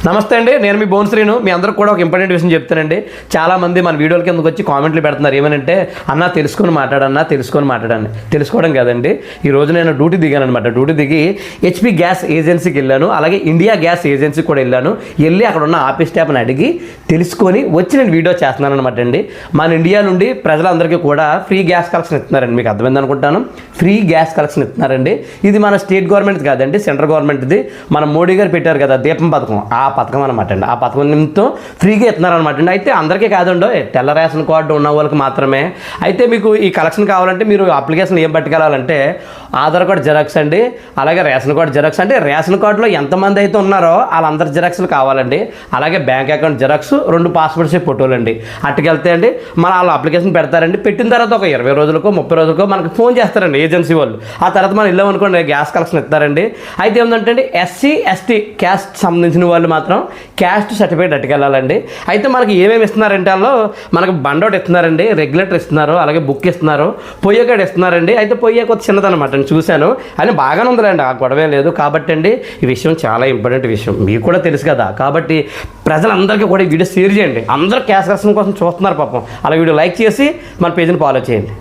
నమస్తే అండి, నేను మీ బోన్ శ్రీను. మీ అందరికి కూడా ఒక ఇంపార్టెంట్ విషయం చెప్తానండి. చాలామంది మన వీడియోల కిందకు వచ్చి కామెంట్లు పెడుతున్నారు. ఏమనంటే అన్న తెలుసుకొని మాట్లాడండి. తెలుసుకోవడం కాదండి, ఈ రోజు నేను డ్యూటీ దిగాను అనమాట. డ్యూటీ దిగి హెచ్పి గ్యాస్ ఏజెన్సీకి వెళ్ళాను, అలాగే ఇండియా గ్యాస్ ఏజెన్సీకి కూడా వెళ్ళాను. వెళ్ళి అక్కడ ఉన్న ఆఫీస్ స్టాఫ్ని అడిగి తెలుసుకొని వచ్చి నేను వీడియో చేస్తున్నాను అనమాట అండి. మన ఇండియా నుండి ప్రజలందరికీ కూడా ఫ్రీ గ్యాస్ కలెక్షన్ ఇస్తున్నారండి. మీకు అర్థమైంది అనుకుంటాను. ఫ్రీ గ్యాస్ కలెక్షన్ ఇస్తున్నారండి. ఇది మన స్టేట్ గవర్నమెంట్ కాదండి, సెంట్రల్ గవర్నమెంట్ది. మన మోడీ గారు పెట్టారు కదా దీపం పథకం, ఆ పథకం అనమాట అండి. ఆ పథకంతో ఫ్రీగా ఇస్తున్నారు అనమాట అండి. అయితే అందరికీ కాదండో, తెల్ల రేషన్ కార్డు ఉన్న వాళ్ళకి మాత్రమే. అయితే మీకు ఈ కలెక్షన్ కావాలంటే మీరు అప్లికేషన్ ఏం పట్టుకెళ్ళాలంటే ఆధార్ కార్డు జిరాక్స్ అండి, అలాగే రేషన్ కార్డు జిరాక్స్. అంటే రేషన్ కార్డులో ఎంతమంది అయితే ఉన్నారో వాళ్ళందరి జిరాక్స్లు కావాలండి. అలాగే bank account xerox, 2 passport size ఫోటోలు అండి. అట్టుకెళ్తే అండి మన వాళ్ళు అప్లికేషన్ పెడతారండి. పెట్టిన తర్వాత ఒక 20 రోజులకో 30 రోజులకో మనకి ఫోన్ చేస్తారండి ఏజెన్సీ వాళ్ళు. ఆ తర్వాత మనం వెళ్ళామనుకోండి గ్యాస్ కలెక్షన్ ఇస్తారండి. అయితే ఏంటంటే ఎస్సీ ఎస్టీ క్యాస్ట్ సంబంధించిన వాళ్ళు మాత్రం క్యాస్ట్ సర్టిఫికేట్ అట్టుకెళ్ళాలండి. అయితే మనకి ఏమేమి ఇస్తున్నారంటే వాళ్ళు మనకు బండౌట్ ఇస్తున్నారండి, రెగ్యులేటర్ ఇస్తున్నారు, అలాగే బుక్ ఇస్తున్నారు, పొయ్యి కార్డు ఇస్తున్నారండి. అయితే పొయ్యి కొత్త చిన్నదనమాట అండి, చూశాను అని బాగానే ఉందిలేండి, ఆ గొడవే లేదు. కాబట్టి అండి ఈ విషయం చాలా ఇంపార్టెంట్ విషయం, మీకు కూడా తెలుసు కదా. కాబట్టి ప్రజలందరికీ కూడా ఈ వీడియో షేర్ చేయండి. అందరూ క్యాష్ కలెక్షన్ కోసం చూస్తున్నారు పాపం. అలా వీడియో లైక్ చేసి మన పేజీని ఫాలో చేయండి.